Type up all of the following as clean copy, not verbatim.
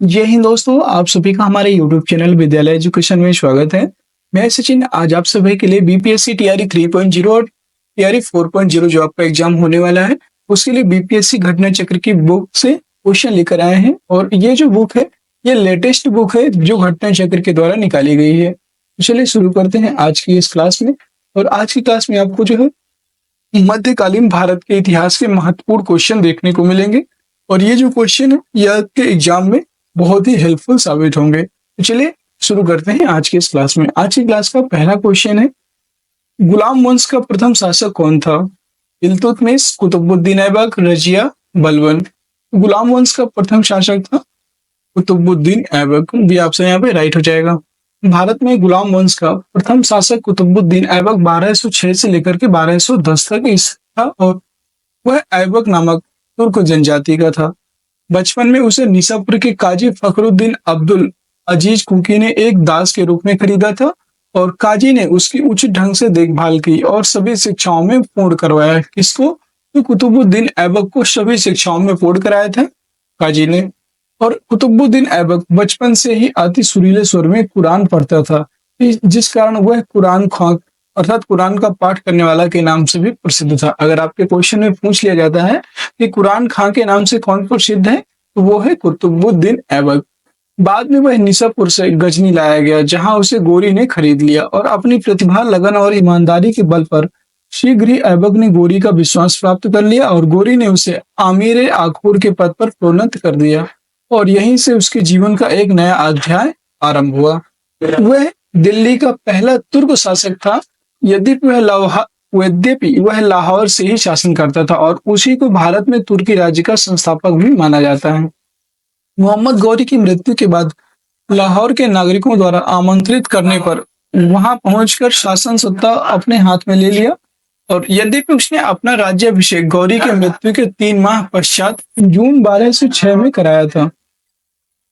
जय हिंद दोस्तों, आप सभी का हमारे यूट्यूब चैनल विद्यालय एजुकेशन में स्वागत है। मैं सचिन आज आप सभी के लिए बीपीएससी टीआरई 3.0 और टीआरई 4.0 जो आपका एग्जाम होने वाला है उसके लिए बीपीएससी घटना चक्र की बुक से क्वेश्चन लेकर आए हैं। और ये जो बुक है ये लेटेस्ट बुक है जो घटना चक्र के द्वारा निकाली गई है। तो चलिए शुरू करते हैं आज की इस क्लास में। और आज की क्लास में आपको जो है मध्यकालीन भारत के इतिहास के महत्वपूर्ण क्वेश्चन देखने को मिलेंगे। और ये जो क्वेश्चन है ये आपके एग्जाम में बहुत ही हेल्पफुल साबित होंगे। तो चलिए शुरू करते हैं आज के इस क्लास में। आज की क्लास का पहला क्वेश्चन है, गुलाम वंश का प्रथम शासक कौन था? इल्तुतमिश, कुतुबुद्दीन ऐबक, रजिया, बलबन। गुलाम वंश का प्रथम शासक था कुतुबुद्दीन ऐबक। भी ऑप्शन यहाँ पे राइट हो जाएगा। भारत में गुलाम वंश का प्रथम शासक कुतुबुद्दीन ऐबक 1206 से लेकर के 1210 तक था और वह ऐबक नामक तुर्क जनजाति का था। बचपन में उसे निसापुर के काजी फखरुद्दीन अब्दुल अजीज कुकी ने एक दास के रूप में खरीदा था और काजी ने उसकी उचित ढंग से देखभाल की और सभी शिक्षाओं में पूर्ण करवाया। किसको? तो कुतुबुद्दीन ऐबक को सभी शिक्षाओं में पूर्ण कराया था काजी ने। और कुतुबुद्दीन ऐबक बचपन से ही अति सुरीले स्वर में कुरान पढ़ता था, जिस कारण वह कुरान खां अर्थात कुरान का पाठ करने वाला के नाम से भी प्रसिद्ध था। अगर आपके क्वेश्चन में पूछ लिया जाता है कि कुरान खां के नाम से कौन प्रसिद्ध है तो वो है कुतुबुद्दीन ऐबक। बाद में वह निसापुर से गजनी लाया गया जहां उसे गोरी ने खरीद लिया और अपनी प्रतिभा, लगन और ईमानदारी के बल पर शीघ्र ही ऐबक ने गोरी का विश्वास प्राप्त कर लिया और गोरी ने उसे आमीर आखूर के पद पर प्रोन्नत कर दिया। और यहीं से उसके जीवन का एक नया अध्याय आरंभ हुआ। वह दिल्ली का पहला तुर्क शासक था। यद्यपि वह लाहौर से ही शासन करता था और उसी को भारत में तुर्की राज्य का संस्थापक भी माना जाता है। मोहम्मद गौरी की मृत्यु के बाद लाहौर के नागरिकों द्वारा आमंत्रित करने पर वहां पहुंचकर शासन सत्ता अपने हाथ में ले लिया। और यद्यपि उसने अपना राज्याभिषेक गौरी के मृत्यु के 3 माह पश्चात जून 1206 में कराया था।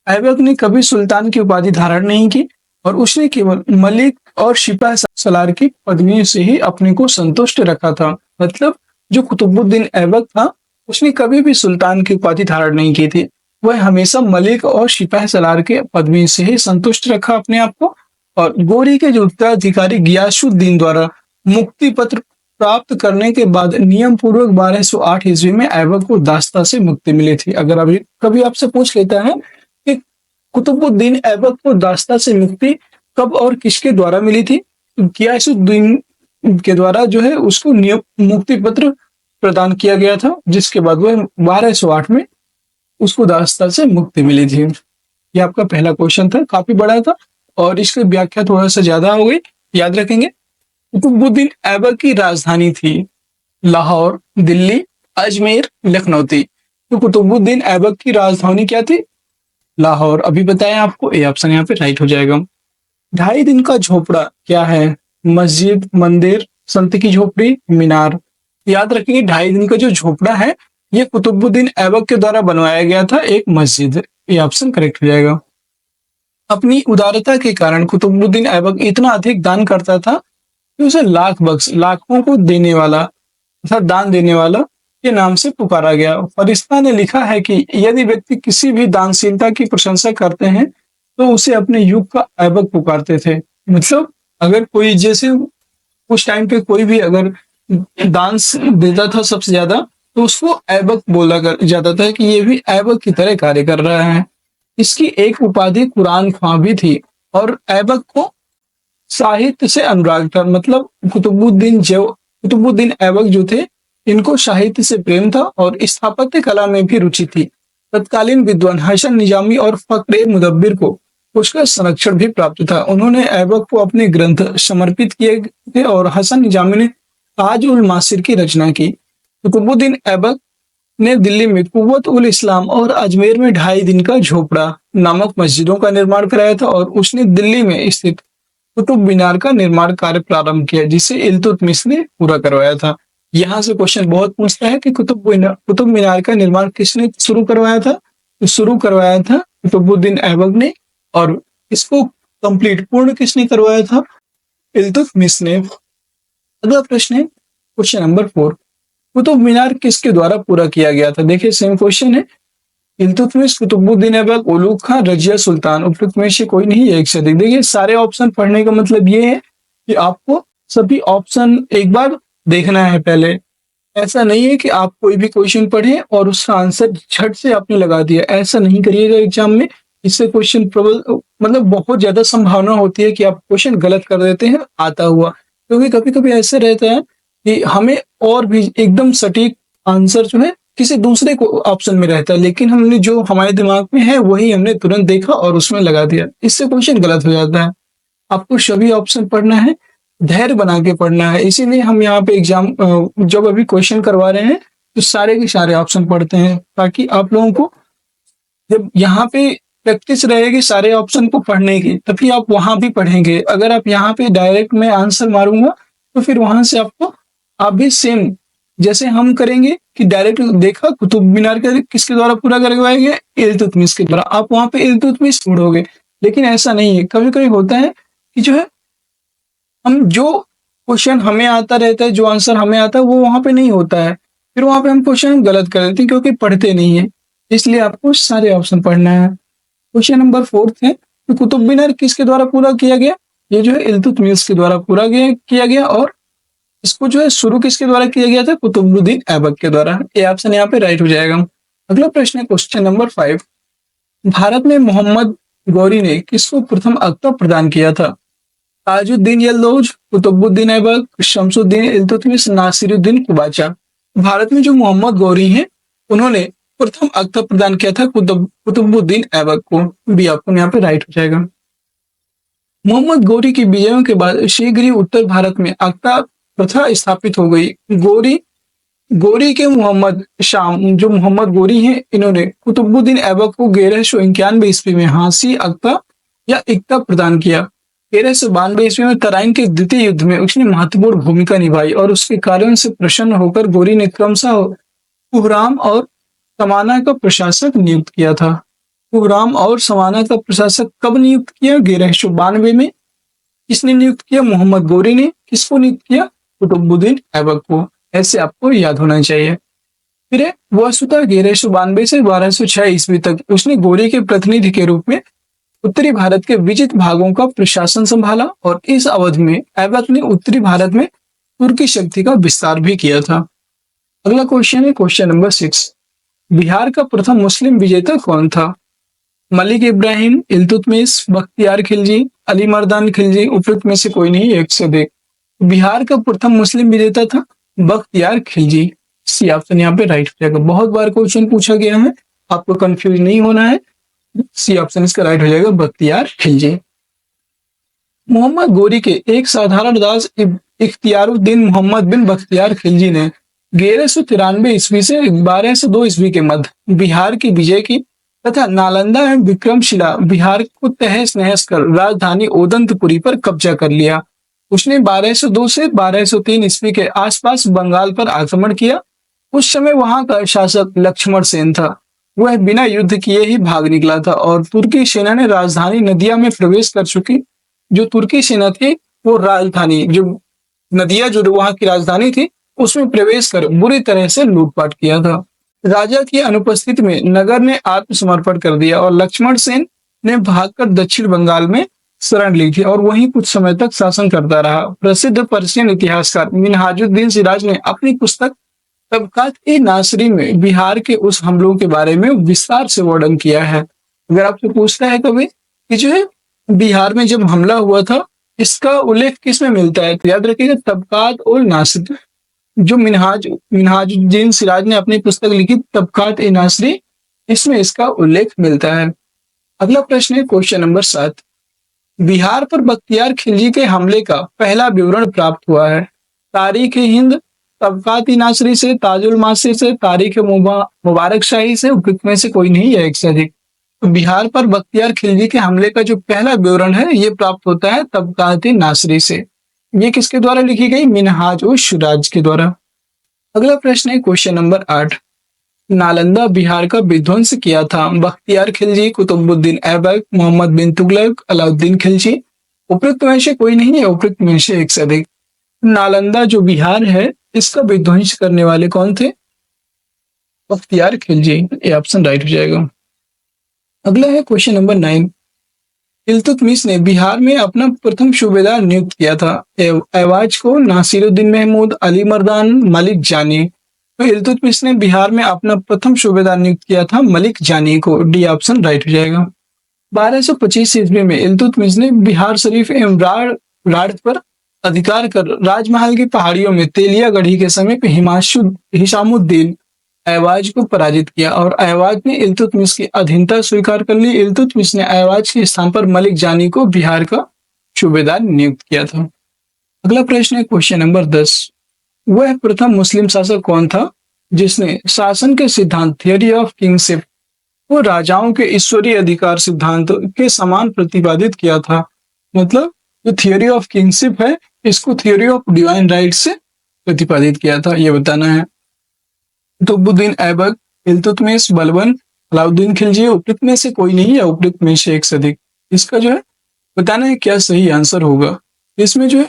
ऐबक ने कभी सुल्तान की उपाधि धारण नहीं की और उसने केवल मलिक और सिपाह सलार की पदवियों से ही अपने को संतुष्ट रखा था। मतलब जो कुतुबुद्दीन ऐबक था उसने कभी भी सुल्तान की उपाधि धारण नहीं की थी। वह हमेशा मलिक और सिपाह सलार के पदवी से ही संतुष्ट रखा अपने आप को। और गोरी के जो उत्तराधिकारी गियासुद्दीन द्वारा मुक्ति पत्र प्राप्त करने के बाद नियम पूर्वक 1208 ईस्वी में ऐबक को दास्ता से मुक्ति मिली थी। अगर अभी कभी आपसे पूछ लेता है कि कुतुबुद्दीन ऐबक को दास्ता से मुक्ति कब और किसके द्वारा मिली थी, गियासुद्दीन के द्वारा जो है उसको मुक्ति पत्र प्रदान किया गया था, जिसके बाद वह 1208 में उसको दास्ता से मुक्ति मिली थी। ये आपका पहला क्वेश्चन था, काफी बड़ा था और इसकी व्याख्या थोड़ा सा ज्यादा हो गई, याद रखेंगे। कुतुबुद्दीन ऐबक की राजधानी थी लाहौर, दिल्ली, अजमेर, लखनऊ थी। तो कुतुबुद्दीन ऐबक की राजधानी क्या थी? लाहौर। अभी बताया आपको, ए ऑप्शन यहाँ पे राइट हो जाएगा। 2.5 दिन का झोपड़ा क्या है? मस्जिद, मंदिर, संत की झोपड़ी, मीनार। याद रखेंगे 2.5 दिन का जो झोपड़ा है ये कुतुबुद्दीन ऐबक के द्वारा बनवाया गया था, एक मस्जिद। ये ऑप्शन करेक्ट हो जाएगा। अपनी उदारता के कारण कुतुबुद्दीन ऐबक इतना अधिक दान करता था कि उसे लाखों को देने वाला अर्थात दान देने वाला के नाम से पुकारा गया। फरिश्ता ने लिखा है कि यदि व्यक्ति किसी भी दानशीलता की प्रशंसा करते हैं तो उसे अपने युग का ऐबक पुकारते थे। मतलब अगर कोई जैसे उस टाइम पे कोई भी अगर दान देता था सबसे ज्यादा तो उसको ऐबक बोला जाता था कि ये भी ऐबक की तरह कार्य कर रहा है। इसकी एक उपाधि कुरान ख्वां भी थी और ऐबक को साहित्य से अनुराग था। मतलब कुतुबुद्दीन ऐबक जो थे इनको साहित्य से प्रेम था और स्थापत्य कला में भी रुचि थी। तत्कालीन विद्वान हसन निजामी और फक्र मुदब्बिर को उसका संरक्षण भी प्राप्त था। उन्होंने ऐबक को अपने ग्रंथ समर्पित किए थे और हसन निजामी ने ताज उल मासिर की रचना की। कुतुबुद्दीन ऐबक ने दिल्ली में कुव्वत उल इस्लाम और अजमेर में 2.5 दिन का झोपड़ा नामक मस्जिदों का निर्माण कराया था और उसने दिल्ली में स्थित कुतुब मीनार का निर्माण कार्य प्रारंभ किया जिसे इल्तुतमिश ने पूरा करवाया था। यहाँ से क्वेश्चन बहुत पूछता है कि कुतुब मीनार का निर्माण किसने शुरू करवाया था? तो शुरू करवाया था कुतुबुद्दीन ऐबक ने। और इसको कंप्लीट पूर्ण किसने करवाया था? इल्तुतमिश ने। अगला प्रश्न है क्वेश्चन नंबर 4, कुतुब मीनार किसके द्वारा पूरा किया गया था? देखिए सेम क्वेश्चन है इल्तुतमिश, कुतुबुद्दीन ऐबक, उलूग खां, रजिया सुल्तान। उपयुक्त में से कोई नहीं है, एक से अधिक। देखिए सारे ऑप्शन पढ़ने का मतलब ये है कि आपको सभी ऑप्शन एक बार देखना है पहले। ऐसा नहीं है कि आप कोई भी क्वेश्चन पढ़ें और उसका आंसर झट से आपने लगा दिया, ऐसा नहीं करिएगा एग्जाम में। इससे क्वेश्चन प्रबल मतलब बहुत ज्यादा संभावना होती है कि आप क्वेश्चन गलत कर देते हैं आता हुआ, क्योंकि कभी कभी ऐसे रहता है कि हमें और भी एकदम सटीक आंसर जो है किसी दूसरे को ऑप्शन में रहता है, लेकिन हमने जो हमारे दिमाग में है वही हमने तुरंत देखा और उसमें लगा दिया, इससे क्वेश्चन गलत हो जाता है। आपको सभी ऑप्शन पढ़ना है, धैर्य बना के पढ़ना है। इसीलिए हम यहाँ पे एग्जाम जब अभी क्वेश्चन करवा रहे हैं तो सारे के सारे ऑप्शन पढ़ते हैं, ताकि आप लोगों को जब यहाँ पे प्रैक्टिस रहेगी सारे ऑप्शन को पढ़ने की, तभी आप वहां भी पढ़ेंगे। अगर आप यहाँ पे डायरेक्ट मैं आंसर मारूंगा तो फिर वहां से आपको आप भी सेम जैसे हम करेंगे कि डायरेक्ट देखा कुतुब मीनार का किसके द्वारा पूरा करवाएंगे, इल्तुतमिश के द्वारा, आप वहां पे इल्तुतमिश ढूंढोगे। लेकिन ऐसा नहीं है, कभी कभी होता है कि जो है हम जो क्वेश्चन हमें आता रहता है, जो आंसर हमें आता है वो वहां पे नहीं होता है, फिर वहां पे हम क्वेश्चन गलत कर देते हैं क्योंकि पढ़ते नहीं है। इसलिए आपको सारे ऑप्शन पढ़ना है। क्वेश्चन नंबर 4 है कि कुतुब मीनार किसके द्वारा पूरा किया गया? ये जो है इल्तुतमिश के द्वारा पूरा किया गया, और इसको जो है शुरू किसके द्वारा किया गया था? कुतुबुद्दीन ऐबक के द्वारा। ये ऑप्शन यहाँ पे राइट हो जाएगा। अगला प्रश्न है क्वेश्चन नंबर 5, भारत में मोहम्मद गौरी ने किसको प्रथम अख्ता प्रदान किया था? ताजुद्दीन यल्दौज, कुतुबुद्दीन ऐबक, शमसुद्दीन इल्तुतमिश, नासिरुद्दीन कुबाचा। भारत में जो मोहम्मद गौरी हैं उन्होंने प्रथम अख्ता प्रदान किया था कुतुबुद्दीन ऐबक को। भी आपको यहाँ पे राइट हो जाएगा। मोहम्मद गौरी की विजयों के बाद शीघ्र ही उत्तर भारत में अख्ता प्रथा स्थापित हो गई। गौरी गौरी के मोहम्मद शाम जो मोहम्मद गौरी हैं, इन्होंने कुतुबुद्दीन ऐबक को 1191 ईस्वी में हांसी अख्ता या इक्ता प्रदान किया। 1392 ईस्वी में तराइन के द्वितीय युद्ध में उसने महत्वपूर्ण भूमिका निभाई और उसके कार्यों से प्रसन्न होकर गौरी ने क्रमशः कुहराम और समाना का प्रशासक नियुक्त किया था। कुहराम और समाना का प्रशासक कब नियुक्त किया? 1192 में। किसने नियुक्त किया? मोहम्मद गौरी ने। किसको नियुक्त किया? कुतुबुद्दीन ऐबक को। ऐसे आपको याद होना चाहिए। फिर वसुतः 1192 से 1206 ईस्वी तक उसने गौरी के प्रतिनिधि के रूप में उत्तरी भारत के विजित भागों का प्रशासन संभाला, और इस अवधि में ऐबक ने उत्तरी भारत में तुर्की शक्ति का विस्तार भी किया था। अगला क्वेश्चन है क्वेश्चन नंबर 6, बिहार का प्रथम मुस्लिम विजेता कौन था? मलिक इब्राहिम, इल्तुतमिश, बख्तियार खिलजी, अली मर्दान खिलजी। उपयुक्त में से कोई नहीं, एक से अधिक। बिहार का प्रथम मुस्लिम विजेता था बख्तियार खिलजी। सी ऑप्शन यहाँ पे राइट हो जाएगा। बहुत बार क्वेश्चन पूछा गया है, आपको कंफ्यूज नहीं होना है। सी ऑप्शन इसका राइट हो जाएगा, बख्तियार खिलजी। मोहम्मद गौरी के एक साधारण दास इख्तियारुद्दीन मोहम्मद बिन बख्तियार खिलजी ने 1193 ईस्वी से 1202 ईस्वी के मध्य बिहार की विजय की तथा नालंदा एवं विक्रमशिला बिहार को तहस नहस कर राजधानी ओदंतपुरी पर कब्जा कर लिया। उसने 1202 से 1203 ईस्वी के आसपास बंगाल पर आक्रमण किया। उस समय वहां का शासक लक्ष्मण सेन था। वह बिना युद्ध किए ही भाग निकला था और तुर्की सेना ने राजधानी नदिया में प्रवेश कर चुकी। जो तुर्की सेना थी वो राजधानी जो नदिया जो वहां की राजधानी थी उसमें प्रवेश कर बुरी तरह से लूटपाट किया था। राजा की अनुपस्थिति में नगर ने आत्मसमर्पण कर दिया और लक्ष्मण सेन ने भागकर दक्षिण बंगाल में शरण ली थी और वहीं कुछ समय तक शासन करता रहा। प्रसिद्ध पर्शियन इतिहासकार मिनहाजुद्दीन सिराज ने अपनी पुस्तक तबकात-ए-नासरी में बिहार के उस हमलों के बारे में विस्तार से वर्णन किया है। अगर आपसे पूछता है कभी कि जो है बिहार में जब हमला हुआ था इसका उल्लेख किस में मिलता है, तो याद रखिएगा तबकात-उल-नासरी। जो मिनहाजुद्दीन सिराज ने अपनी पुस्तक लिखी तबकात-ए-नासरी, इसमें इसका उल्लेख मिलता है। अगला प्रश्न है क्वेश्चन नंबर 7, बिहार पर बख्तियार खिलजी के हमले का पहला विवरण प्राप्त हुआ है। तारीख हिंद, तबकात-ए-नासरी से, ताजुल मासिर से, तारीख मुबारक शाही से। उपयुक्त में से कोई नहीं है, एक से अधिक। तो बिहार पर बख्तियार खिलजी के हमले का जो पहला विवरण है ये प्राप्त होता है तबकात-ए-नासरी से। ये किसके द्वारा लिखी गई? मिनहाज-उश-सिराज के द्वारा। अगला प्रश्न है क्वेश्चन नंबर 8, नालंदा बिहार का विध्वंस किया था। बख्तियार खिलजी, कुतुबुद्दीन ऐबक, मोहम्मद बिन तुगलक, अलाउद्दीन खिलजी। उपयुक्त में से कोई नहीं है, उपयुक्त में से एक से अधिक। नालंदा जो बिहार है इसका विध्वंस करने वाले कौन थे? बख्तियार खिलजी। ये ऑप्शन राइट हो जाएगा। अगला है क्वेश्चन नंबर 9। इल्तुतमिश ने बिहार में अपना प्रथम सूबेदार नियुक्त किया था। ऐवाज को नासिरुद्दीन महमूद, अली मर्दान, मलिक जानी। तो इल्तुतमिश ने बिहार में अपना प्रथम सूबेदार नियुक्त किया था मलिक जानी को। डी ऑप्शन राइट हो जाएगा। 1225 ईस्वी में इल्तुतमिश ने बिहार शरीफ एवं राढ़ पर अधिकार कर राजमहल की पहाड़ियों में तेलिया गढ़ी के समीप हिशामुद्दीन ऐवाज को पराजित किया और ऐवाज ने इल्तुतमिश की अधीनता स्वीकार कर ली। इल्तुतमिश ने ऐवाज के स्थान पर मलिक जानी को बिहार का सूबेदार नियुक्त किया था। अगला प्रश्न है क्वेश्चन नंबर 10। वह प्रथम मुस्लिम शासक कौन था जिसने शासन के सिद्धांत थियोरी ऑफ किंगशिप को राजाओं के ईश्वरीय अधिकार सिद्धांत के समान प्रतिपादित किया था? मतलब जो थियोरी ऑफ किंगशिप है इसको थियोरी ऑफ डिवाइन राइट से प्रतिपादित किया था, ये बताना है। कुतुबुद्दीन ऐबक, इल्तुतमिश, बलबन, अलाउद्दीन खिलजी। उपयुक्त में से कोई नहीं या उपयुक्त में से एक से अधिक। इसका जो है बताना है क्या सही आंसर होगा। इसमें जो है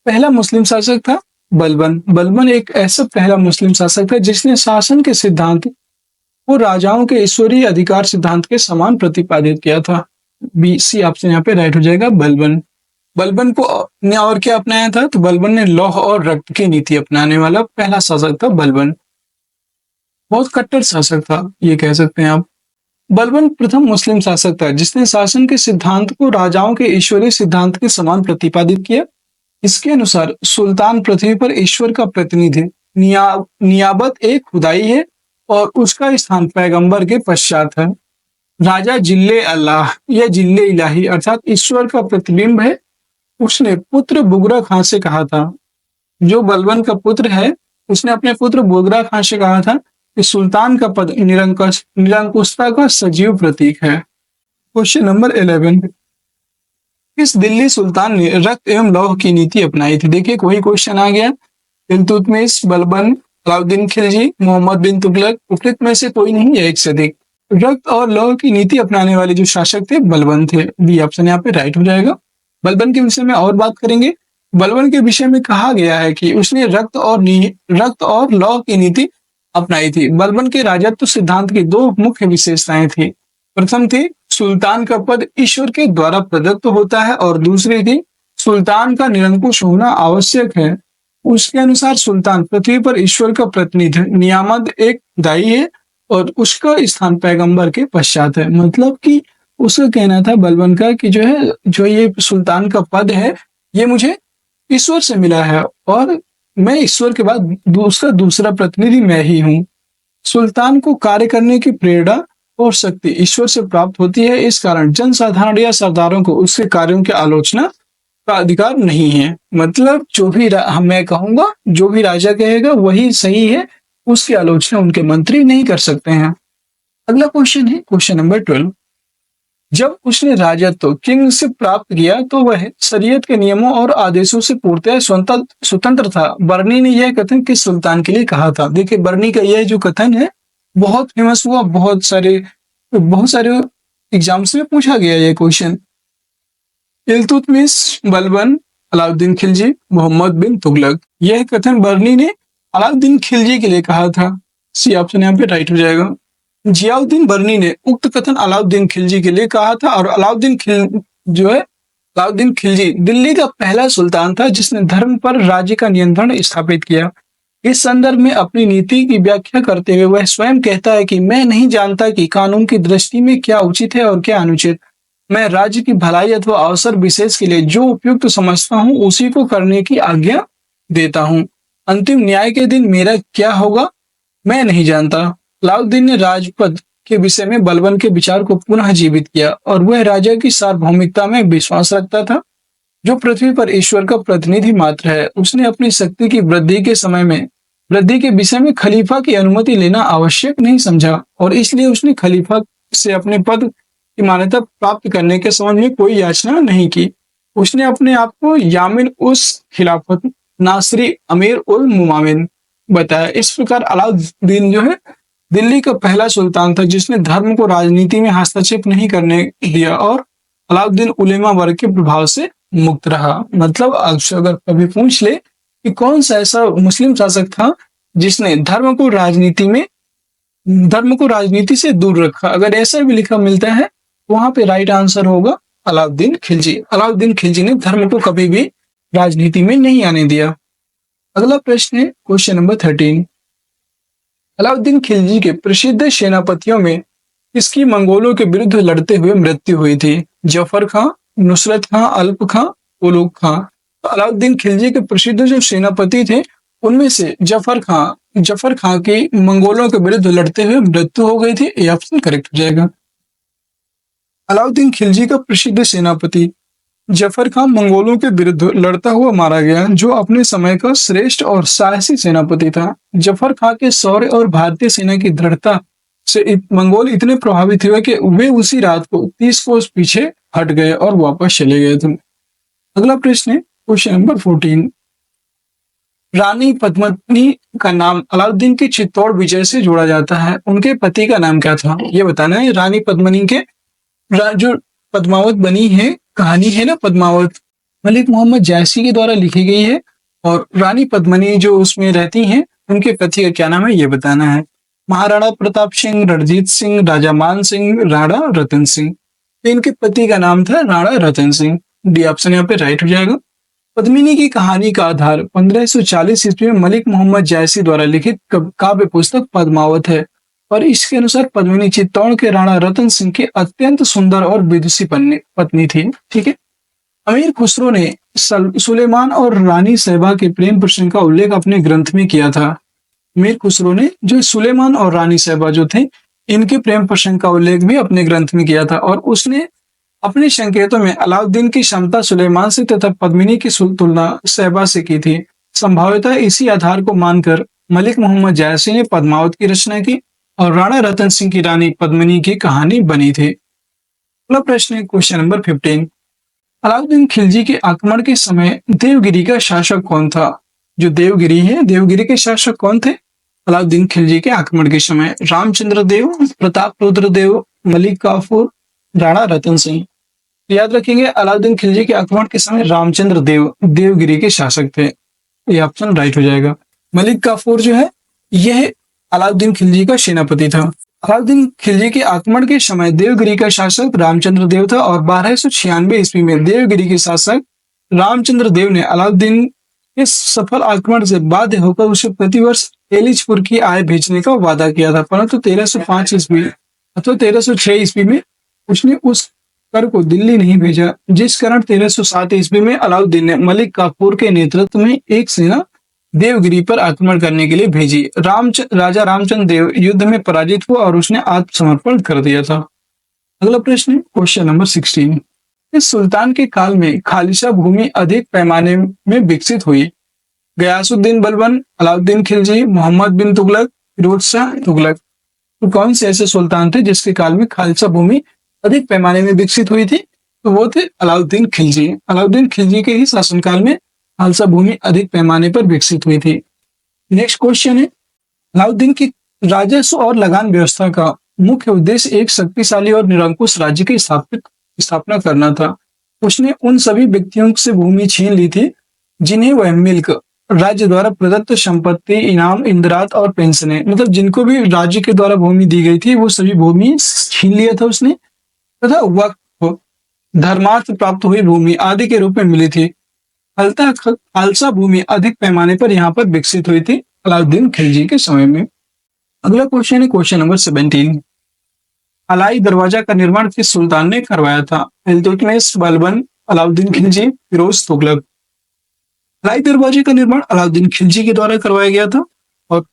पहला मुस्लिम शासक था बलबन। बलबन एक ऐसा पहला मुस्लिम शासक था जिसने शासन के सिद्धांत को राजाओं के ईश्वरीय अधिकार सिद्धांत के समान प्रतिपादित किया था। बी सी ऑप्शन यहाँ पे राइट हो जाएगा, बलबन। बलबन को ने और क्या अपनाया था? तो बलबन ने लौह और रक्त की नीति अपनाने वाला पहला शासक था बलबन। बहुत कट्टर शासक था ये कह सकते हैं आप। बलबन प्रथम मुस्लिम शासक था जिसने शासन के सिद्धांत को राजाओं के ईश्वरीय सिद्धांत के समान प्रतिपादित किया। इसके अनुसार सुल्तान पृथ्वी पर ईश्वर का प्रतिनिधि, नियाबत एक खुदाई है और उसका स्थान पैगंबर के पश्चात है। राजा जिल्ले अल्लाह या जिल्ले इलाही अर्थात ईश्वर का प्रतिबिंब है। उसने पुत्र बुगरा खां से कहा था, जो बलबन का पुत्र है उसने अपने पुत्र बुगरा खां से कहा था कि सुल्तान का पद निरंकुशता का सजीव प्रतीक है। Question number 11। किस दिल्ली सुल्तान ने रक्त एवं लौह की नीति अपनाई थी? देखिए कोई क्वेश्चन आ गया। इल्तुतमिश, बलबन, अलाउद्दीन खिलजी, मोहम्मद बिन तुगलक। उपयुक्त में से कोई नहीं है एक से अधिक। रक्त और लौह की नीति अपनाने वाले जो शासक थे बलबन थे। बी ऑप्शन यहाँ पे राइट हो जाएगा। बलबन के विषय में और बात करेंगे। बलबन के विषय में कहा गया है कि उसने रक्त और लौह की नीति अपनाई थी। बलबन के राजत्व सिद्धांत की दो मुख्य विशेषताएं थी। प्रथम थी सुल्तान का पद ईश्वर के द्वारा प्रदत्त होता है और दूसरी थी सुल्तान का निरंकुश होना आवश्यक है। उसके अनुसार सुल्तान पृथ्वी पर ईश्वर का प्रतिनिधि, नियामत एक दाई है और उसका स्थान पैगंबर के पश्चात है। मतलब कि उसका कहना था बलबन का कि जो ये सुल्तान का पद है ये मुझे ईश्वर से मिला है और मैं ईश्वर के बाद उसका दूसरा प्रतिनिधि मैं ही हूँ। सुल्तान को कार्य करने की प्रेरणा और शक्ति ईश्वर से प्राप्त होती है। इस कारण जनसाधारण या सरदारों को उसके कार्यों की आलोचना का अधिकार नहीं है। मतलब जो भी मैं कहूंगा, जो भी राजा कहेगा वही सही है, उसकी आलोचना उनके मंत्री नहीं कर सकते हैं। अगला क्वेश्चन है क्वेश्चन नंबर 12। जब उसने राजत्व किंग से प्राप्त किया तो वह शरीयत के नियमों और आदेशों से पूर्णतः स्वतंत्र था। बर्नी ने यह कथन किस सुल्तान के लिए कहा था? देखिए बर्नी का यह जो कथन है बहुत फेमस हुआ, बहुत सारे एग्जाम्स में पूछा गया ये क्वेश्चन। इल्तुतमिश, बलबन, अलाउद्दीन खिलजी, मोहम्मद बिन तुगलक। यह कथन बर्नी ने अलाउद्दीन खिलजी के लिए कहा था। सी ऑप्शन यहाँ पे राइट हो जाएगा। जियाउद्दीन बर्नी ने उक्त कथन अलाउद्दीन खिलजी के लिए कहा था और अलाउद्दीन खिलजी दिल्ली का पहला सुल्तान था जिसने धर्म पर राज्य का नियंत्रण स्थापित किया। इस संदर्भ में अपनी नीति की व्याख्या करते हुए वह स्वयं कहता है कि मैं नहीं जानता कि कानून की दृष्टि में क्या उचित है और क्या अनुचित। मैं राज्य की भलाई अथवा अवसर विशेष के लिए जो उपयुक्त समझता हूँ उसी को करने की आज्ञा देता हूँ। अंतिम न्याय के दिन मेरा क्या होगा मैं नहीं जानता। अलाउद्दीन ने राजपद के विषय में बलबन के विचार को पुनः जीवित किया और वह राजा की सार्वभौमिकता में विश्वास रखता था जो पृथ्वी पर ईश्वर का प्रतिनिधि मात्र है। उसने अपनी शक्ति की वृद्धि के विषय में खलीफा की अनुमति लेना आवश्यक नहीं समझा और इसलिए उसने खलीफा से अपने पद की मान्यता प्राप्त करने के संबंध में कोई याचना नहीं की। उसने अपने आप को यामिन उस खिलाफत नासरी अमीर उल मुमामिन बताया। इस प्रकार अलाउद्दीन जो है दिल्ली का पहला सुल्तान था जिसने धर्म को राजनीति में हस्तक्षेप नहीं करने दिया और अलाउद्दीन उलेमा वर्ग के प्रभाव से मुक्त रहा। मतलब अगर कभी पूछ ले कि कौन सा ऐसा मुस्लिम शासक था जिसने धर्म को राजनीति में धर्म को राजनीति से दूर रखा। अगर ऐसा भी लिखा मिलता है वहां पे राइट आंसर होगा अलाउद्दीन खिलजी। अलाउद्दीन खिलजी ने धर्म को कभी भी राजनीति में नहीं आने दिया। अगला प्रश्न है क्वेश्चन नंबर 13। अलाउद्दीन खिलजी के प्रसिद्ध सेनापतियों में किसकी मंगोलों के विरुद्ध लड़ते हुए मृत्यु हुई थी? जफर खां, नुसरत खां, अल्प खां, उलूग खां। तो अलाउद्दीन खिलजी के प्रसिद्ध जो सेनापति थे उनमें से जफर खां की मंगोलों के विरुद्ध लड़ते हुए मृत्यु हो गई थी। ये ऑप्शन करेक्ट हो जाएगा। अलाउद्दीन खिलजी का प्रसिद्ध सेनापति जफर खां मंगोलों के विरुद्ध लड़ता हुआ मारा गया, जो अपने समय का श्रेष्ठ और साहसी सेनापति था। जफर खां के शौर्य और भारतीय सेना की दृढ़ता से मंगोल इतने प्रभावित हुए कि वे उसी रात को 30 कोस पीछे हट गए और वापस चले गए थे। अगला प्रश्न है क्वेश्चन नंबर 14। रानी पद्मिनी का नाम अलाउद्दीन के चित्तौड़ विजय से जोड़ा जाता है। उनके पति का नाम क्या था? ये बताना है। रानी पद्मिनी के जो पद्मावत बनी है कहानी है ना, पद्मावत मलिक मोहम्मद जैसी के द्वारा लिखी गई है। और रानी पद्मिनी जो उसमें रहती हैं उनके पति का क्या नाम है ये बताना है। महाराणा प्रताप सिंह, रणजीत सिंह, राजा मान सिंह, राणा रतन सिंह। तो इनके पति का नाम था राणा रतन सिंह। डी ऑप्शन यहाँ पे राइट हो जाएगा। पद्मिनी की कहानी का आधार 1540 ईस्वी में मलिक मोहम्मद जायसी द्वारा लिखित काव्य पुस्तक पद्मावत है और इसके अनुसार पद्मिनी चित्तौड़ के राणा रतन सिंह की अत्यंत सुंदर और विदुषी पत्नी थी। ठीक है। अमीर खुसरो ने सुलेमान और रानी सैबा के प्रेम प्रसंग का उल्लेख अपने ग्रंथ में किया था। अमीर खुसरो ने जो सुलेमान और रानी सैबा जो थे इनके प्रेम प्रसंग का उल्लेख भी अपने ग्रंथ में किया था और उसने अपने संकेतों में अलाउद्दीन की क्षमता सुलेमान से तथा पद्मिनी की तुलना सैबा से की थी। संभवतः इसी आधार को मानकर मलिक मोहम्मद जायसी ने पद्मावत की रचना की और राणा रतन सिंह की रानी पद्मिनी की कहानी बनी थी। अगला प्रश्न है क्वेश्चन नंबर 15। अलाउद्दीन खिलजी के आक्रमण के समय देवगिरी का शासक कौन था? जो देवगिरी है, देवगिरी के शासक कौन थे अलाउद्दीन खिलजी के आक्रमण के समय? रामचंद्र देव, प्रताप रुद्र देव, मलिक काफूर, राणा रतन सिंह। याद रखेंगे अलाउद्दीन खिलजी के आक्रमण के समय रामचंद्र देव देवगिरी के शासक थे। ये ऑप्शन राइट हो जाएगा। मलिक काफूर जो है यह अलाउद्दीन खिलजी का सेनापति था। अलाउद्दीन खिलजी के आक्रमण के समय देवगिरी का शासक रामचंद्र देव था और 1296 ईस्वी में देवगिरी के शासक रामचंद्र देव ने अलाउद्दीन के सफल आक्रमण से बाध्य होकर उसे प्रतिवर्ष एलिचपुर की आय भेजने का वादा किया था, परंतु 1305 ईस्वी अथवा 1306 ईस्वी में उसने उस कर को दिल्ली नहीं भेजा, जिस कारण 1307 ईस्वी में अलाउद्दीन ने मलिक काफूर के नेतृत्व में एक सेना देवगिरी पर आक्रमण करने के लिए भेजी। राजा रामचंद्र देव युद्ध में पराजित हुआ और उसने आत्मसमर्पण कर दिया था। अगला प्रश्न है क्वेश्चन नंबर 16। इस सुल्तान के काल में खालिसा भूमि अधिक पैमाने में विकसित हुई। गयासुद्दीन बलबन, अलाउद्दीन खिलजी, मोहम्मद बिन तुगलक, फिरोज शाह तुगलक। तो कौन से ऐसे सुल्तान थे जिसके काल में खालिसा भूमि अधिक पैमाने में विकसित हुई थी? तो वो थे अलाउद्दीन खिलजी। अलाउद्दीन खिलजी के ही शासनकाल में खालसा भूमि अधिक पैमाने पर विकसित हुई थी। नेक्स्ट क्वेश्चन है अलाउद्दीन की राजस्व और लगान व्यवस्था का मुख्य उद्देश्य एक शक्तिशाली और निरंकुश राज्य की स्थापना करना था। उसने उन सभी व्यक्तियों से भूमि छीन ली थी जिन्हें वह मिल्क, राज्य द्वारा प्रदत्त संपत्ति, इनाम, इंदिरात और पेंशनें, मतलब जिनको भी राज्य के द्वारा भूमि दी गई थी वो सभी भूमि छीन लिया था उसने, तथा वक्फ, धर्मार्थ प्राप्त हुई भूमि आदि के रूप में मिली थी। खालसा भूमि अधिक पैमाने पर यहाँ पर विकसित हुई थी अलाउद्दीन खिलजी के समय में। अगला क्वेश्चन है क्वेश्चन नंबर 17। अलाई दरवाजा का निर्माण किस सुल्तान ने करवाया था? इल्तुतमिश, बलबन, अलाउद्दीन खिलजी, फिरोज तुगलक। अलाई दरवाजे का निर्माण अलाउद्दीन खिलजी के द्वारा करवाया गया था और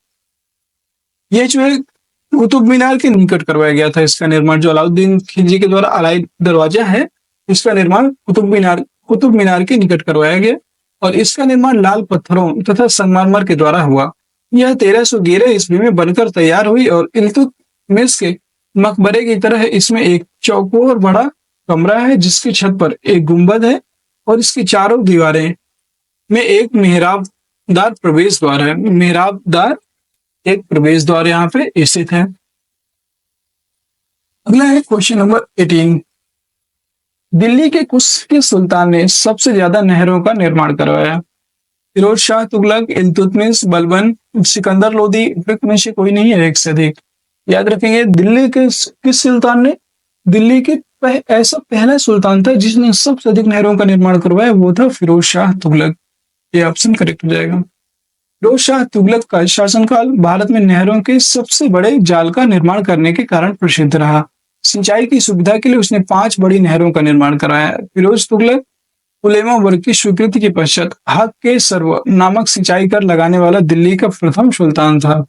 यह जो है कुतुब मीनार के निकट करवाया गया था। इसका निर्माण जो अलाउद्दीन खिलजी के द्वारा अलाई दरवाजा है इसका निर्माण कुतुब मीनार के निकट करवाया गया और इसका निर्माण लाल पत्थरों तथा संगमरमर के द्वारा हुआ। यह 1311 ईस्वी में बनकर तैयार हुई और इल्तुतमिश के मकबरे की तरह इसमें एक चौकोर बड़ा कमरा है जिसकी छत पर एक गुंबद है और इसकी चारों दीवारें में एक मेहराबदार प्रवेश द्वार है। मेहराबदार एक प्रवेश द्वार यहाँ पे स्थित है। अगला है क्वेश्चन नंबर 18। दिल्ली के किस सुल्तान ने सबसे ज्यादा नहरों का निर्माण करवाया? फिरोज शाह तुगलक, इल्तुतमिश, बलबन, सिकंदर लोदी। में से कोई नहीं है, एक से अधिक। याद रखेंगे दिल्ली के किस सुल्तान ने, दिल्ली के ऐसा पहला सुल्तान था जिसने सबसे अधिक नहरों का निर्माण करवाया, वो था फिरोज शाह तुगलक। ये ऑप्शन करेक्ट हो जाएगा। फिरोज शाह तुगलक का शासनकाल भारत में नहरों के सबसे बड़े जाल का निर्माण करने के कारण प्रसिद्ध रहा। सिंचाई की सुविधा के लिए उसने 5 बड़ी नहरों का निर्माण कराया। फिरोज तुगलक उलेमा वर्ग की स्वीकृति के पश्चात हक के सर्व नामक सिंचाई कर लगाने वाला दिल्ली का प्रथम सुल्तान था।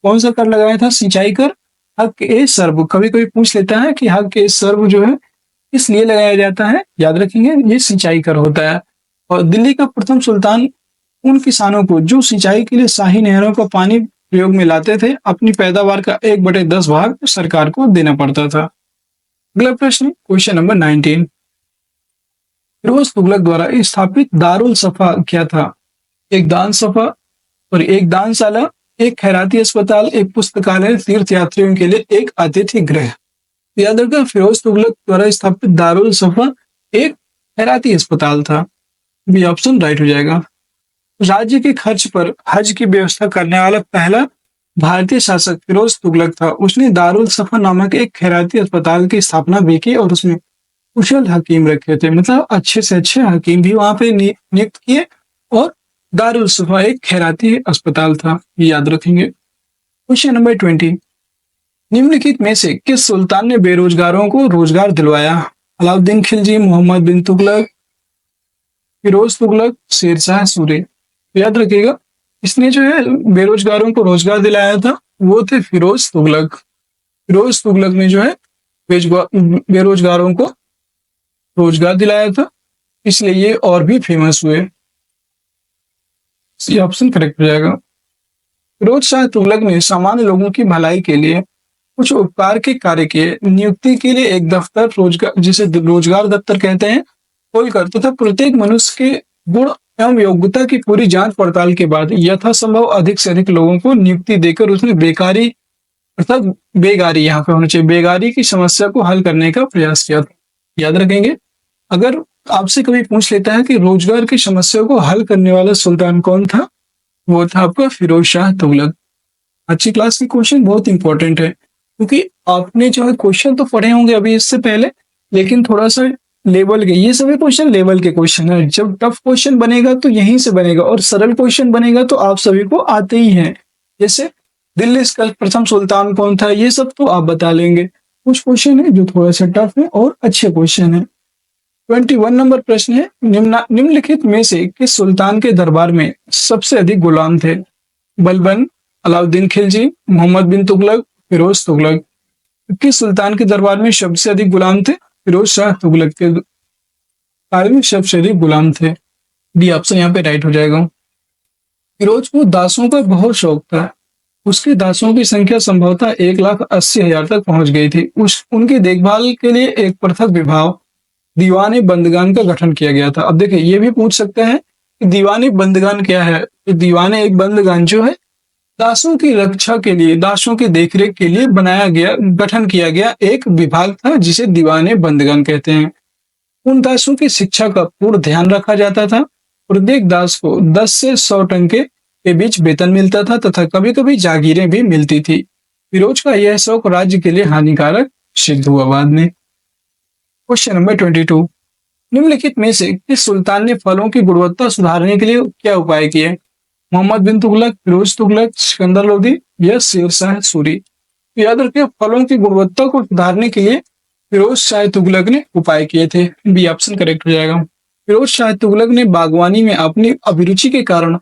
कौन सा कर लगाया था? सिंचाई कर। हक ए सर्व, कभी कभी पूछ लेता है कि हक ए सर्व जो है किस लिए लगाया जाता है, याद रखेंगे ये सिंचाई कर होता है। और दिल्ली का प्रथम सुल्तान उन किसानों को जो सिंचाई के लिए शाही नहरों का पानी प्रयोग में लाते थे, अपनी पैदावार का 1/10 भाग सरकार को देना पड़ता था। अगला प्रश्न, क्वेश्चन नंबर 19। फिरोज तुगलक द्वारा स्थापित दारुल सफा क्या था? एक दान सफा और एक दानशाला, एक खैराती अस्पताल, एक पुस्तकालय, तीर्थ यात्रियों के लिए एक अतिथि गृह। याद रखा, फिरोज तुगलक द्वारा स्थापित दारुल सफा एक खैराती अस्पताल था। बी ऑप्शन राइट हो जाएगा। राज्य के खर्च पर हज की व्यवस्था करने वाला पहला भारतीय शासक फिरोज तुगलक था। उसने दारुल सफा नामक एक खैराती अस्पताल की स्थापना भी की और उसमें कुशल हकीम रखे थे, मतलब अच्छे से अच्छे हकीम भी वहां पे नियुक्त किए। और दारुल सफा एक खैराती अस्पताल था, ये याद रखेंगे। Question number 20। निम्नलिखित में से किस सुल्तान ने बेरोजगारों को रोजगार दिलवाया? अलाउद्दीन खिलजी, मोहम्मद बिन तुगलक, फिरोज तुगलक, शेरशाह सूरी। याद रखिएगा, इसने जो है बेरोजगारों को रोजगार दिलाया था वो थे फिरोज तुगलक। फिरोज तुगलक ने जो है बेरोजगारों को रोजगार दिलाया था, इसलिए ये और भी फेमस हुए। ये ऑप्शन करेक्ट हो जाएगा। फिरोज शाह तुगलक ने सामान्य लोगों की भलाई के लिए कुछ उपकार के कार्य किए। नियुक्ति के लिए एक दफ्तर, रोजगार जिसे रोजगार दफ्तर कहते हैं, खोलकर तथा प्रत्येक मनुष्य के गुण एवं योग्यता की पूरी जांच पड़ताल के बाद यथासंभव अधिक से अधिक लोगों को नियुक्ति देकर उसने बेकारी अर्थात बेगारी, यहाँ पे होना चाहिए, बेगारी की समस्या को हल करने का प्रयास किया था। याद रखेंगे, अगर आपसे कभी पूछ लेता है कि रोजगार की समस्या को हल करने वाला सुल्तान कौन था, वो था आपका फिरोज शाह तुगलक। अच्छी क्लास की क्वेश्चन बहुत इंपॉर्टेंट है, क्योंकि आपने जो है क्वेश्चन तो पढ़े होंगे अभी इससे पहले, लेकिन थोड़ा सा लेवल के, ये सभी क्वेश्चन लेवल के क्वेश्चन है। जब टफ क्वेश्चन बनेगा तो यहीं से बनेगा, और सरल क्वेश्चन बनेगा तो आप सभी को आते ही हैं। जैसे दिल्ली का प्रथम सुल्तान कौन था, ये सब तो आप बता लेंगे। कुछ क्वेश्चन है जो थोड़ा सा टफ है और अच्छे क्वेश्चन है। 21 नंबर प्रश्न है, निम्नलिखित में से किस सुल्तान के दरबार में सबसे अधिक गुलाम थे? बलबन, अलाउद्दीन खिलजी, मोहम्मद बिन तुगलक, फिरोज तुगलक। किस सुल्तान के दरबार में सबसे अधिक गुलाम थे? फिरोज शाह तुगलक के दरबार में सबसे अधिक गुलाम थे। डी ऑप्शन यहाँ पे राइट हो जाएगा। फिरोज को दासों का बहुत शौक था। उसके दासों की संख्या संभवतः 1,80,000 तक पहुंच गई थी। उनकी देखभाल के लिए एक पृथक विभाग दीवाने बंदगान का गठन किया गया था। अब देखिए, ये भी पूछ सकता है कि दीवाने बंदगान क्या है। तो दीवाने एक बंदगान जो है दासों की रक्षा के लिए, दासों की देखरेख के लिए बनाया गया, गठन किया गया एक विभाग था जिसे दीवाने बंदगान कहते हैं। उन दासों की शिक्षा का पूर्ण ध्यान रखा जाता था। प्रत्येक दास को 10 से 100 टंके के बीच वेतन मिलता था तथा कभी कभी जागीरें भी मिलती थी। फिरोज का यह शौक राज्य के लिए हानिकारक सिद्ध हुआ बाद में। Question number 22। निम्नलिखित में से किस सुल्तान ने फलों की गुणवत्ता सुधारने के लिए क्या उपाय किए? मोहम्मद बिन तुगलक, फिरोज तुगलक, सिकंदर लोदी या शेरशाह सूरी। तो याद रखिए, फलों की गुणवत्ता को सुधारने के लिए फिरोज शाह तुगलक ने उपाय किए थे। बी ऑप्शन करेक्ट हो जाएगा। फिरोज शाह तुगलक ने बागवानी में अपनी अभिरुचि के कारण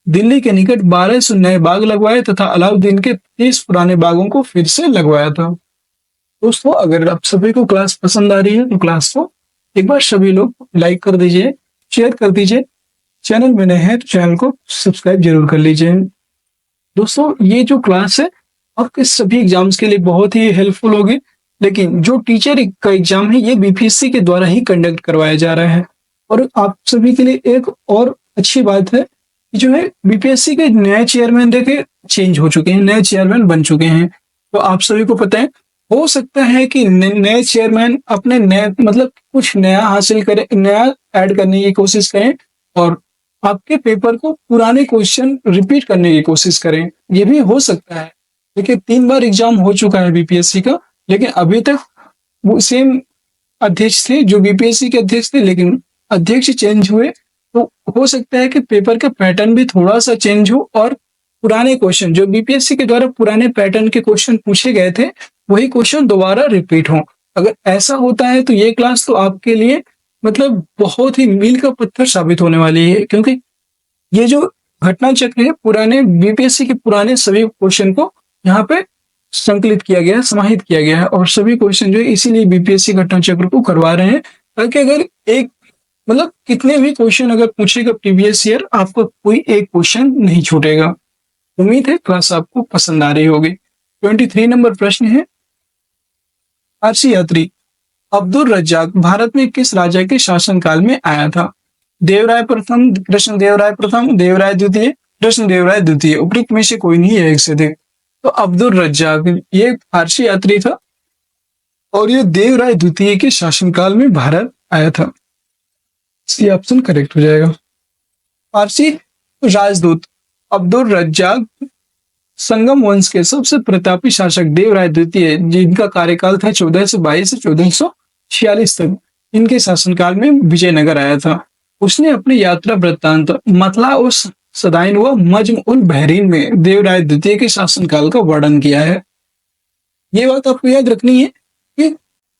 दिल्ली के निकट 1200 नए बाग लगवाए तथा अलाउद्दीन के 30 पुराने बागों को फिर से लगवाया था। दोस्तों, अगर आप सभी को क्लास पसंद आ रही है तो क्लास को एक बार सभी लोग लाइक कर दीजिए, शेयर कर दीजिए। चैनल में नए हैं तो चैनल को सब्सक्राइब जरूर कर लीजिए। दोस्तों, ये जो क्लास है आपके सभी एग्जाम्स के लिए बहुत ही हेल्पफुल होगी, लेकिन जो टीचर का एग्जाम है ये बीपीएससी के द्वारा ही कंडक्ट करवाया जा रहा है। और आप सभी के लिए एक और अच्छी बात है कि जो है बीपीएससी के नए चेयरमैन देखे चेंज हो चुके हैं, नए चेयरमैन बन चुके हैं। तो आप सभी को पता है, हो सकता है कि नए चेयरमैन अपने नए मतलब कुछ नया हासिल करें, नया ऐड करने की कोशिश करें और आपके पेपर को पुराने क्वेश्चन रिपीट करने की कोशिश करें, ये भी हो सकता है। देखिए 3 बार एग्जाम हो चुका है बीपीएससी का, लेकिन अभी तक वो सेम अध्यक्ष थे जो बीपीएससी के अध्यक्ष थे, लेकिन अध्यक्ष चेंज हुए तो हो सकता है कि पेपर का पैटर्न भी थोड़ा सा चेंज हो और पुराने क्वेश्चन जो बीपीएससी के द्वारा पुराने पैटर्न के क्वेश्चन पूछे गए थे वही क्वेश्चन दोबारा रिपीट हो। अगर ऐसा होता है तो ये क्लास तो आपके लिए मतलब बहुत ही मील का पत्थर साबित होने वाली है, क्योंकि ये जो घटना चक्र है पुराने बीपीएससी के पुराने सभी क्वेश्चन को यहाँ पे संकलित किया गया है, समाहित किया गया है और सभी क्वेश्चन जो है इसीलिए बीपीएससी घटना चक्र को करवा रहे हैं, ताकि अगर एक मतलब कितने भी क्वेश्चन अगर पूछेगा प्रीवियस ईयर आपको कोई एक क्वेश्चन नहीं छूटेगा। उम्मीद है क्लास आपको पसंद आ रही होगी। 23 नंबर प्रश्न है, फारसी यात्री अब्दुल रज्जाक भारत में किस राजा के शासनकाल में आया था? देवराय प्रथम, कृष्णदेवराय प्रथम, देवराय द्वितीय, कृष्णदेवराय द्वितीय। उपरोक्त में से कोई नहीं है एक से अधिक। तो अब्दुल रज्जाक ये फारसी यात्री था और ये देवराय द्वितीय के शासनकाल में भारत आया था। सी ऑप्शन करेक्ट हो जाएगा। फारसी राजदूत अब्दुल रज्जाक संगम वंश के सबसे प्रतापी शासक देवराय द्वितीय, जिनका कार्यकाल था 1422 से 1446 तक, इनके शासनकाल में विजयनगर आया था। उसने अपने यात्रा वृत्तांत मतला उस सदाइन व मज्म उल बहरीन में देवराय द्वितीय के शासनकाल का वर्णन किया है। ये बात आपको याद रखनी है कि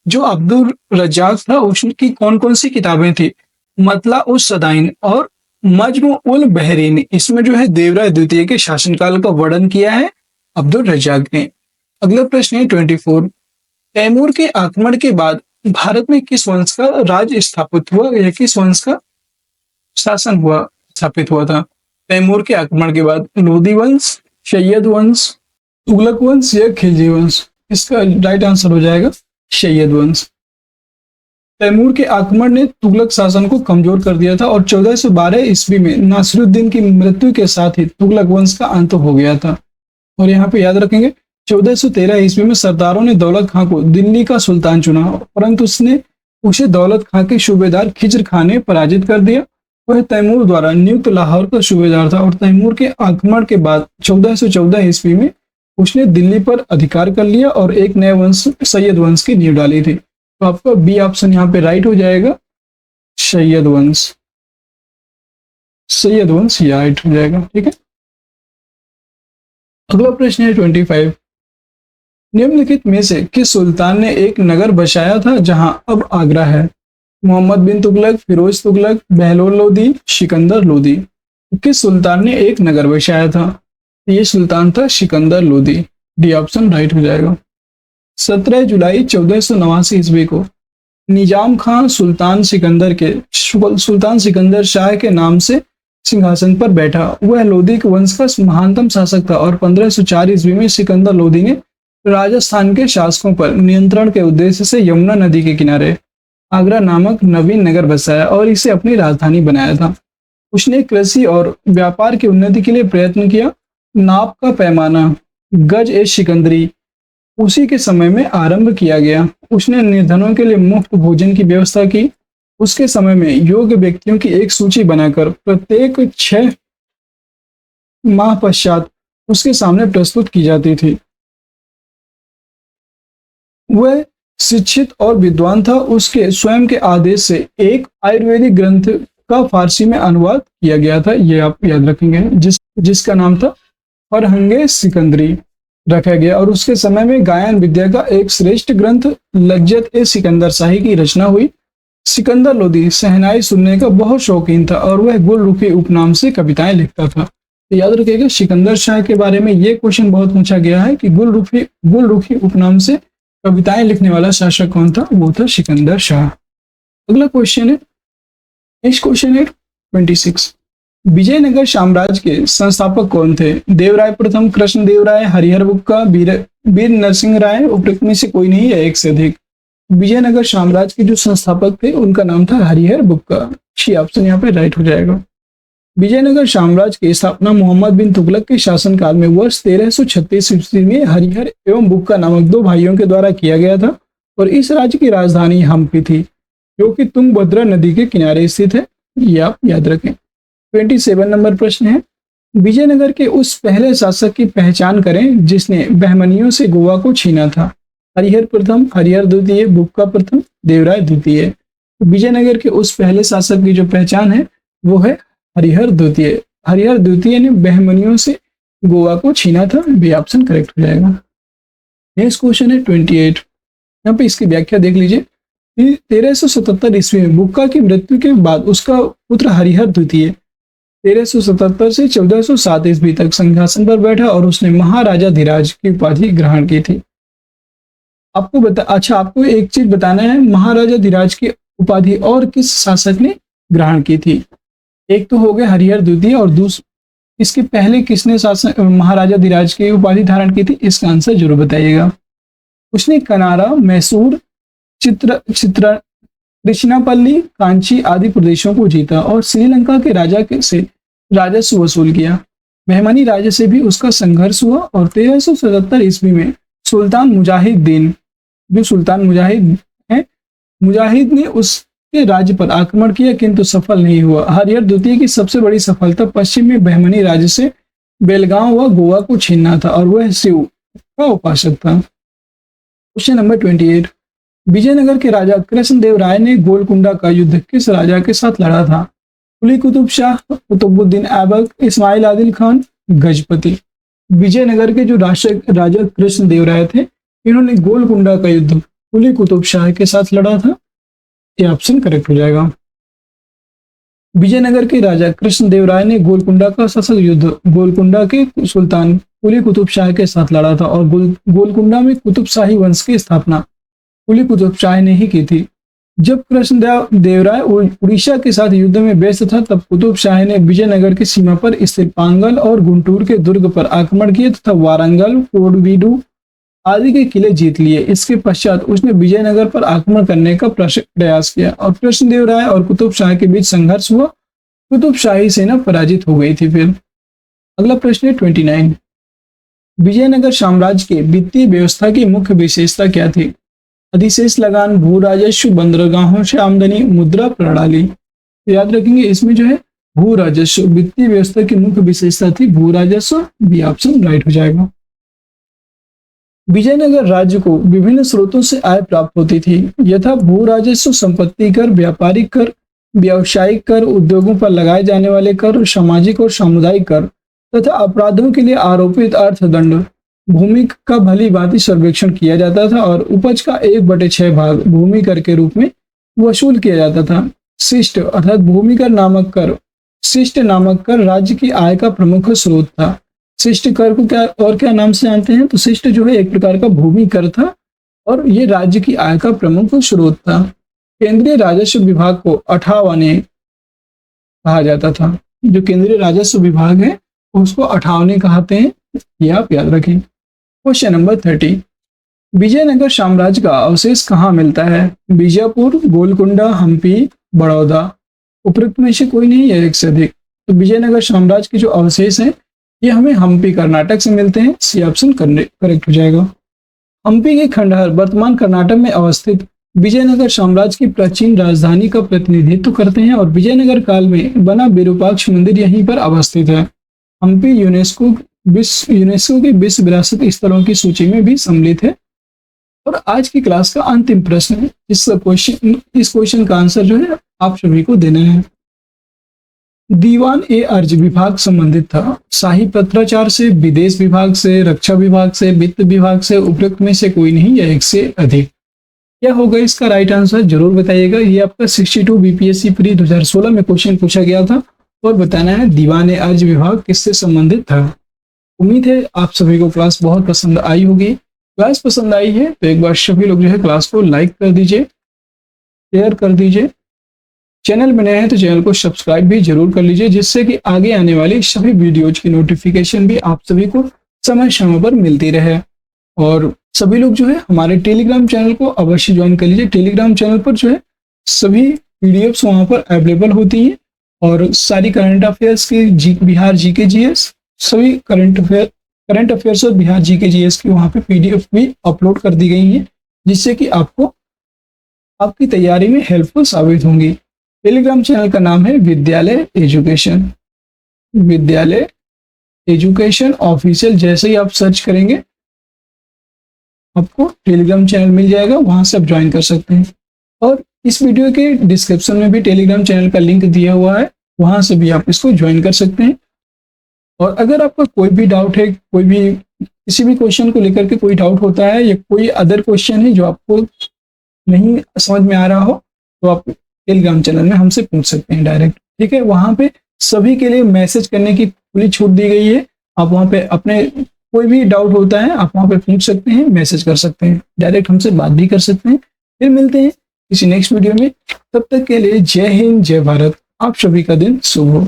जो अब्दुल रज्जाक था उसकी कौन कौन सी किताबें थी, मतला उस सदाइन और मज्म उल बहरीन, इसमें जो है देवराय द्वितीय के शासनकाल का वर्णन किया है अब्दुल रज्जाक ने। अगला प्रश्न है 24, तैमूर के आक्रमण के बाद भारत में किस वंश का राज स्थापित हुआ या किस वंश का शासन हुआ स्थापित हुआ था? तैमूर के आक्रमण के बाद लोदी वंश, सैयद वंश, तुगलक वंश या खिलजी वंश? इसका राइट आंसर हो जाएगा सैयद वंश। तैमूर के आक्रमण ने तुगलक शासन को कमजोर कर दिया था और 1412 ईस्वी में नासिरुद्दीन की मृत्यु के साथ ही तुगलक वंश का अंत हो गया था। और यहाँ पे याद रखेंगे 1413 ईस्वी में सरदारों ने दौलत खां को दिल्ली का सुल्तान चुना, परंतु उसे दौलत खां के सूबेदार खिज्र खां ने पराजित कर दिया। वह तैमूर द्वारा नियुक्त लाहौर का सूबेदार था और तैमूर के आक्रमण के बाद 1414 ईस्वी में उसने दिल्ली पर अधिकार कर लिया और एक नए वंश सैयद वंश की नींव डाली थी। तो आपका बी ऑप्शन यहाँ पे राइट हो जाएगा, सैयद वंश। सैयद वंश राइट हो जाएगा। ठीक है, अगला प्रश्न है 25, निम्नलिखित में से किस सुल्तान ने एक नगर बसाया था जहां अब आगरा है? मोहम्मद बिन तुगलक, फिरोज तुगलक, बहलोल लोदी, सिकंदर लोदी। किस सुल्तान ने एक नगर बसाया था? ये सुल्तान था Sikandar Lodi. D option right हो जाएगा। 17 जुलाई 1489 ईस्वी को निजाम खां सुल्तान सिकंदर शाह के नाम से सिंहासन पर बैठा। वह लोदी के वंश का महानतम शासक था और 1504 ईस्वी में सिकंदर लोदी ने राजस्थान के शासकों पर नियंत्रण के उद्देश्य से यमुना नदी के किनारे आगरा नामक नवीन नगर बसाया और इसे अपनी राजधानी बनाया था। उसने कृषि और व्यापार की उन्नति के लिए प्रयत्न किया। नाप का पैमाना गज ए सिकंदरी उसी के समय में आरंभ किया गया। उसने निर्धनों के लिए मुफ्त भोजन की व्यवस्था की। उसके समय में योग्य व्यक्तियों की एक सूची बनाकर प्रत्येक 6 माह पश्चात उसके सामने प्रस्तुत की जाती थी। वह शिक्षित और विद्वान था। उसके स्वयं के आदेश से एक आयुर्वेदिक ग्रंथ का फारसी में अनुवाद किया गया था, ये आप याद रखेंगे, जिसका नाम था फरहंगे सिकंदरी रखा गया। और उसके समय में गायन विद्या का एक श्रेष्ठ ग्रंथ लज्जत ए सिकंदर शाही की रचना हुई। सिकंदर लोदी शहनाई सुनने का बहुत शौकीन था और वह गुलरुखी उपनाम से कविताएं लिखता था। तो याद रखिएगा सिकंदर शाह के बारे में ये क्वेश्चन बहुत पूछा गया है कि गुलरुखी उपनाम से कविताएं लिखने वाला शासक कौन था? वो था सिकंदर शाह। अगला क्वेश्चन है, नेक्स्ट क्वेश्चन है 26, विजयनगर साम्राज्य के संस्थापक कौन थे? देवराय प्रथम, कृष्णदेवराय, हरिहर बुक्का, वीर नरसिंह राय। उपरोक्त में से कोई नहीं है एक से अधिक। विजयनगर साम्राज्य के जो संस्थापक थे उनका नाम था हरिहर बुक्का। सी ऑप्शन यहाँ पे राइट हो जाएगा। विजयनगर साम्राज्य की स्थापना मोहम्मद बिन तुगलक के शासनकाल में वर्ष 1336 ईस्वी में हरिहर एवं बुक्का नामक 2 भाइयों के द्वारा किया गया था और इस राज्य की राजधानी हम्पी थी, जो कि तुंगभद्रा नदी के किनारे स्थित है। ये आप याद रखें। 27 नंबर प्रश्न है, विजयनगर के उस पहले शासक की पहचान करें जिसने बहमनियों से गोवा को छीना था। हरिहर प्रथम, हरिहर द्वितीय, बुक्का प्रथम, देवराय द्वितीय। विजयनगर के उस पहले शासक की जो पहचान है वो है हरिहर द्वितीय। हरिहर द्वितीय ने बहमनियों से गोवा को छीना था। बी ऑप्शन करेक्ट हो जाएगा। नेक्स्ट क्वेश्चन है 28। यहाँ पे इसकी व्याख्या देख लीजिए। 1377 ईस्वी में बुक्का की मृत्यु के बाद उसका पुत्र हरिहर द्वितीय 1377 से 1407 ईस्वी तक सिंहासन पर बैठा और उसने महाराजा धीराज की उपाधि ग्रहण की थी। आपको एक चीज बताना है, महाराजा धीराज की उपाधि और किस शासक ने ग्रहण की थी? एक तो हो गया हरिहर द्वितीय और इसके पहले किसने शासक महाराजा धीराज की उपाधि धारण की थी? इसका आंसर जरूर बताइएगा। उसने कनारा, मैसूर, त्रिचिनापल्ली, कांची आदि प्रदेशों को जीता और श्रीलंका के राजा से राजस्व वसूल किया। बहमनी राज्य से भी उसका संघर्ष हुआ और 1377 ईस्वी में सुल्तान मुजाहिद ने उसके राज्य पर आक्रमण किया किंतु सफल नहीं हुआ। हरिहर द्वितीय की सबसे बड़ी सफलता पश्चिम में बहमनी राज्य से बेलगांव व गोवा को छीनना था और वह शिव का उपासक था। Question number 28। विजयनगर के राजा कृष्णदेव राय ने गोलकुंडा का युद्ध किस राजा के साथ लड़ा था? कुली कुतुब शाह, कुतुबुद्दीन ऐबक, इस्माइल आदिल खान, गजपति। विजयनगर के जो राजा कृष्णदेव राय थे, इन्होंने गोलकुंडा का युद्ध कुली कुतुब शाह के साथ लड़ा था। ये ऑप्शन करेक्ट हो जाएगा। विजयनगर के राजा कृष्णदेव राय ने गोलकुंडा का शासक युद्ध गोलकुंडा के सुल्तान कुली कुतुब शाह के साथ लड़ा था और गोलकुंडा में कुतुब शाही वंश की स्थापना कुली कुतुब शाह ने ही की थी। जब कृष्णदेव राय उड़ीसा के साथ युद्ध में व्यस्त था तब कुतुब शाह ने विजयनगर की सीमा पर स्थित पांगल और गुंटूर के दुर्ग पर आक्रमण किए तथा वारंगल, कोडवीडू आदि के किले जीत लिए। इसके पश्चात उसने विजयनगर पर आक्रमण करने का प्रयास किया और कृष्णदेव राय और कुतुब शाह के बीच संघर्ष हुआ। कुतुब शाही सेना पराजित हो गई थी। फिर अगला प्रश्न है 29। विजयनगर साम्राज्य के वित्तीय व्यवस्था की मुख्य विशेषता क्या थी? अधिशेष लगान, भू राजस्व, बंदरगाहों से आमदनी, मुद्रा प्रणाली। तो याद रखेंगे इसमें जो है भू राजस्व, वित्तीय व्यवस्था की मुख्य विशेषता थी भू राजस्व। बी ऑप्शन राइट हो जाएगा। विजयनगर राज्य को विभिन्न स्रोतों से आय प्राप्त होती थी, यथा भू राजस्व, संपत्ति कर, व्यापारिक कर, व्यावसायिक कर, उद्योगों पर लगाए जाने वाले कर, सामाजिक और सामुदायिक कर तथा अपराधों के लिए आरोपित अर्थदंड। भूमि का भली भांति सर्वेक्षण किया जाता था और उपज का 1/6 भाग भूमि कर के रूप में वसूल किया जाता था। शिष्ट अर्थात भूमिकर नामक कर, शिष्ट नामक कर राज्य की आय का प्रमुख स्रोत था। शिष्ट कर को क्या नाम से जानते हैं? तो शिष्ट जो है एक प्रकार का भूमि कर था और ये राज्य की आय का प्रमुख स्रोत था। केंद्रीय राजस्व विभाग को अठावने कहा जाता था। जो केंद्रीय राजस्व विभाग है उसको अठावने कहते हैं, ये आप याद रखें। Question number 30। विजयनगर साम्राज्य का अवशेष कहाँ मिलता है? बीजापुर, गोलकुंडा, हम्पी, बड़ौदा। उपरोक्त में से कोई नहीं है एक से अधिक। तो विजयनगर साम्राज्य के जो अवशेष हैं ये हमें हम्पी कर्नाटक से मिलते हैं। सी ऑप्शन करेक्ट हो जाएगा। हम्पी के खंडहर वर्तमान कर्नाटक में अवस्थित विजयनगर साम्राज्य की प्राचीन राजधानी का प्रतिनिधित्व करते हैं और विजयनगर काल में बना विरूपाक्ष मंदिर यहीं पर अवस्थित है। हम्पी यूनेस्को की विश्व विरासत स्थलों की सूची में भी सम्मिलित है। और आज की क्लास का अंतिम प्रश्न है। इस क्वेश्चन का आंसर जो है आप सभी को देना है। दीवान ए अर्ज विभाग संबंधित था शाही पत्राचार से, विदेश विभाग से, रक्षा विभाग से, वित्त विभाग से। उपयुक्त में से कोई नहीं या एक से अधिक। क्या होगा इसका राइट आंसर जरूर बताइएगा। ये आपका 62 बीपीएससी प्री 2016 में क्वेश्चन पूछा गया था और बताना है दीवान ए अर्ज विभाग किससे संबंधित था। उम्मीद है आप सभी को क्लास बहुत पसंद आई होगी। क्लास पसंद आई है तो एक बार सभी लोग जो है क्लास को लाइक कर दीजिए, शेयर कर दीजिए। चैनल में नए हैं तो चैनल को सब्सक्राइब भी जरूर कर लीजिए, जिससे कि आगे आने वाली सभी वीडियोज की नोटिफिकेशन भी आप सभी को समय समय पर मिलती रहे। और सभी लोग जो है हमारे टेलीग्राम चैनल को अवश्य ज्वाइन कर लीजिए। टेलीग्राम चैनल पर जो है सभी पीडीएफ्स वहाँ पर अवेलेबल होती हैं और सारी करंट अफेयर्स की बिहार जीके जीएस सभी करंट अफेयर्स और बिहार जीके जीएस की वहाँ पे पीडीएफ भी अपलोड कर दी गई हैं, जिससे कि आपको आपकी तैयारी में हेल्पफुल साबित होंगी। टेलीग्राम चैनल का नाम है विद्यालय एजुकेशन। विद्यालय एजुकेशन ऑफिशियल जैसे ही आप सर्च करेंगे आपको टेलीग्राम चैनल मिल जाएगा, वहां से आप ज्वाइन कर सकते हैं। और इस वीडियो के डिस्क्रिप्शन में भी टेलीग्राम चैनल का लिंक दिया हुआ है, वहां से भी आप इसको ज्वाइन कर सकते हैं। और अगर आपका कोई भी डाउट है, कोई भी किसी भी क्वेश्चन को लेकर के कोई डाउट होता है या कोई अदर क्वेश्चन है जो आपको नहीं समझ में आ रहा हो, तो आप टेलीग्राम चैनल में हमसे पूछ सकते हैं डायरेक्ट। ठीक है, वहां पे सभी के लिए मैसेज करने की खुली छूट दी गई है। आप वहां पे अपने कोई भी डाउट होता है आप वहां पे पूछ सकते हैं, मैसेज कर सकते हैं, डायरेक्ट हमसे बात भी कर सकते हैं। फिर मिलते हैं किसी नेक्स्ट वीडियो में, तब तक के लिए जय हिंद जय भारत। आप सभी का दिन शुभ हो।